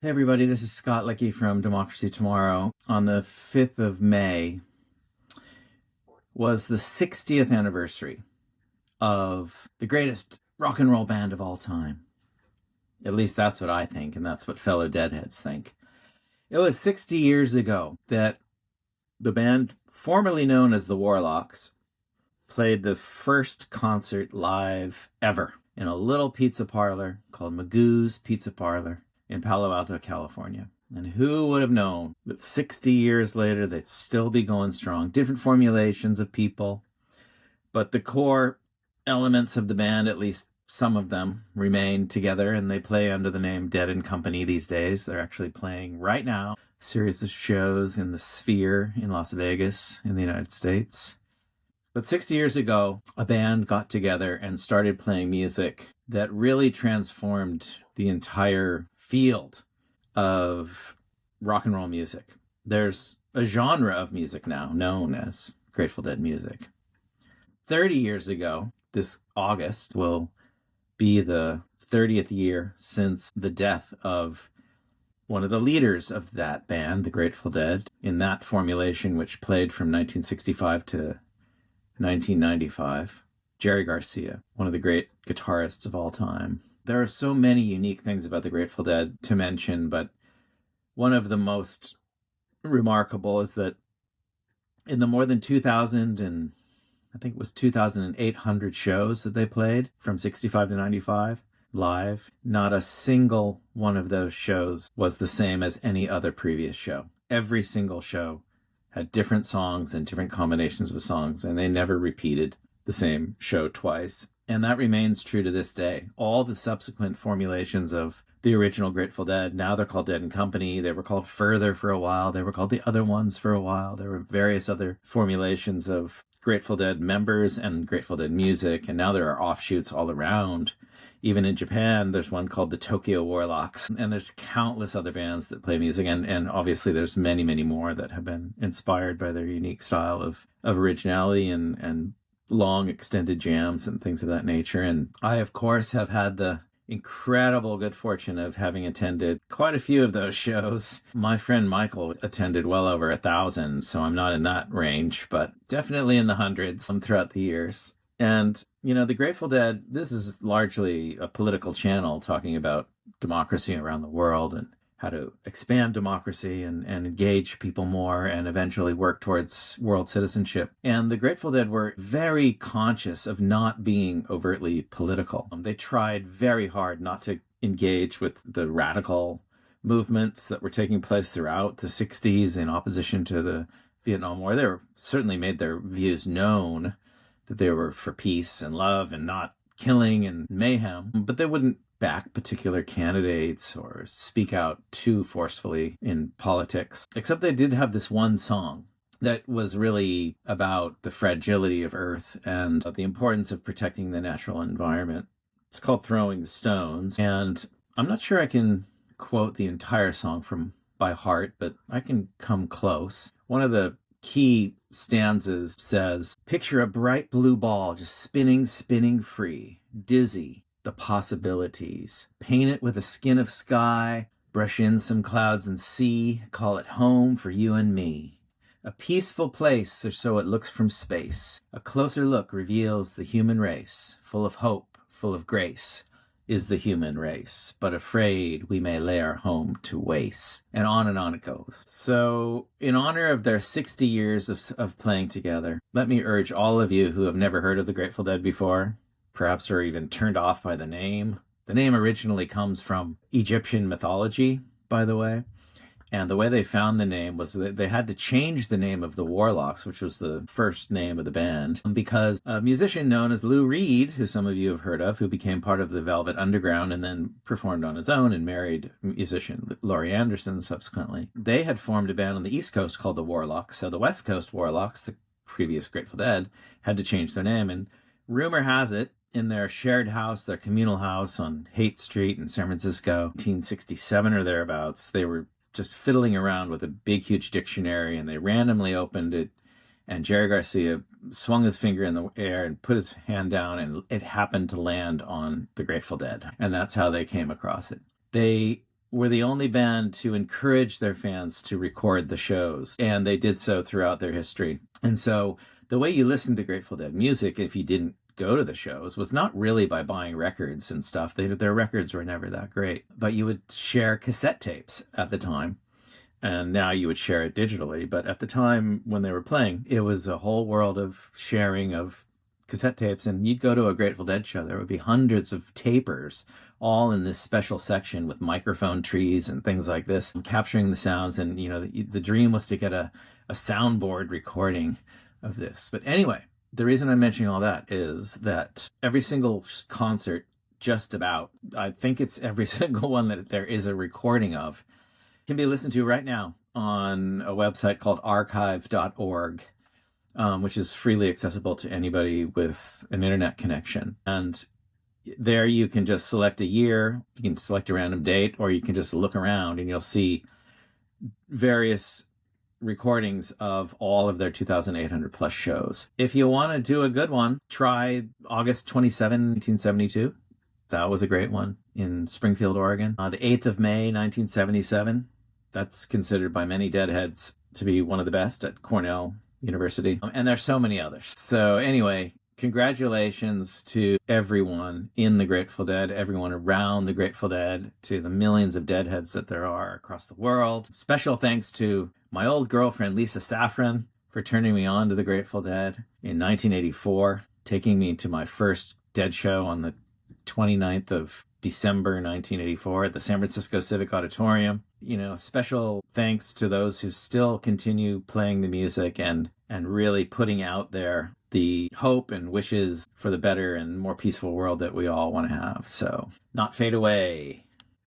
Hey everybody, this is Scott Licky from Democracy Tomorrow. On the 5th of May was the 60th anniversary of the greatest rock and roll band of all time. At least that's what I think, and that's what fellow Deadheads think. It was 60 years ago that the band, formerly known as the Warlocks, played the first concert live ever in a little pizza parlor called Magoo's Pizza Parlor in Palo Alto, California. And who would have known that 60 years later they'd still be going strong? Different formulations of people, but the core elements of the band, at least some of them, remain together, and they play under the name Dead and Company these days. They're actually playing right now a series of shows in the Sphere in Las Vegas in the United States. But 60 years ago, a band got together and started playing music that really transformed the entire field of rock and roll music. There's a genre of music now known as Grateful Dead music. 30 years ago, this August will be the 30th year since the death of one of the leaders of that band, the Grateful Dead, in that formulation, which played from 1965 to 1995, Jerry Garcia, one of the great guitarists of all time. There are so many unique things about the Grateful Dead to mention, but one of the most remarkable is that in the more than 2,000 and I think it was 2,800 shows that they played from 65 to 95 live, not a single one of those shows was the same as any other previous show. Every single show had different songs and different combinations of songs, and they never repeated the same show twice. And that remains true to this day. All the subsequent formulations of the original Grateful Dead, now they're called Dead and Company. They were called Further for a while. They were called the Other Ones for a while. There were various other formulations of Grateful Dead members and Grateful Dead music, and now there are offshoots all around. Even in Japan, there's one called the Tokyo Warlocks, and there's countless other bands that play music, and obviously there's many, many more that have been inspired by their unique style of originality and long extended jams and things of that nature. And I, of course, have had the incredible good fortune of having attended quite a few of those shows. My friend Michael attended well over 1,000, so I'm not in that range, but definitely in the hundreds throughout the years. And, you know, the Grateful Dead, this is largely a political channel talking about democracy around the world and how to expand democracy and engage people more and eventually work towards world citizenship. And the Grateful Dead were very conscious of not being overtly political. They tried very hard not to engage with the radical movements that were taking place throughout the 60s in opposition to the Vietnam War. They were certainly made their views known that they were for peace and love and not killing and mayhem, but they wouldn't back particular candidates or speak out too forcefully in politics, except they did have this one song that was really about the fragility of Earth and the importance of protecting the natural environment. It's called Throwing Stones, and I'm not sure I can quote the entire song from by heart, but I can come close. One of the key stanzas says, "Picture a bright blue ball just spinning, spinning free, dizzy, the possibilities. Paint it with a skin of sky, brush in some clouds and see, call it home for you and me. A peaceful place, or so it looks from space. A closer look reveals the human race, full of hope, full of grace, is the human race, but afraid we may lay our home to waste." And on it goes. So, in honor of their 60 years of playing together, let me urge all of you who have never heard of the Grateful Dead before, perhaps are even turned off by the name. The name originally comes from Egyptian mythology, by the way. And the way they found the name was that they had to change the name of the Warlocks, which was the first name of the band, because a musician known as Lou Reed, who some of you have heard of, who became part of the Velvet Underground and then performed on his own and married musician Laurie Anderson subsequently, they had formed a band on the East Coast called the Warlocks. So the West Coast Warlocks, the previous Grateful Dead, had to change their name. And rumor has it, in their shared house, their communal house on Haight Street in San Francisco, 1967 or thereabouts, they were just fiddling around with a big, huge dictionary, and they randomly opened it, and Jerry Garcia swung his finger in the air and put his hand down, and it happened to land on the Grateful Dead, and that's how they came across it. They were the only band to encourage their fans to record the shows, and they did so throughout their history. And so the way you listened to Grateful Dead music, if you didn't go to the shows, was not really by buying records and stuff. Their records were never that great, but you would share cassette tapes at the time. And now you would share it digitally. But at the time when they were playing, it was a whole world of sharing of cassette tapes. And you'd go to a Grateful Dead show, there would be hundreds of tapers all in this special section with microphone trees and things like this, capturing the sounds. And, the dream was to get a soundboard recording of this. But anyway, the reason I'm mentioning all that is that every single concert, just about, I think it's every single one that there is a recording of, can be listened to right now on a website called archive.org, which is freely accessible to anybody with an internet connection. And there you can just select a year, you can select a random date, or you can just look around and you'll see various recordings of all of their 2,800 plus shows. If you want to do a good one, try August 27, 1972. That was a great one in Springfield, Oregon. The 8th of May, 1977. That's considered by many Deadheads to be one of the best at Cornell University. And there's so many others. So anyway, congratulations to everyone in the Grateful Dead, everyone around the Grateful Dead, to the millions of Deadheads that there are across the world. Special thanks to my old girlfriend, Lisa Saffron, for turning me on to the Grateful Dead in 1984, taking me to my first Dead show on the 29th of December 1984 at the San Francisco Civic Auditorium. Special thanks to those who still continue playing the music and really putting out there the hope and wishes for the better and more peaceful world that we all want to have. So, not fade away.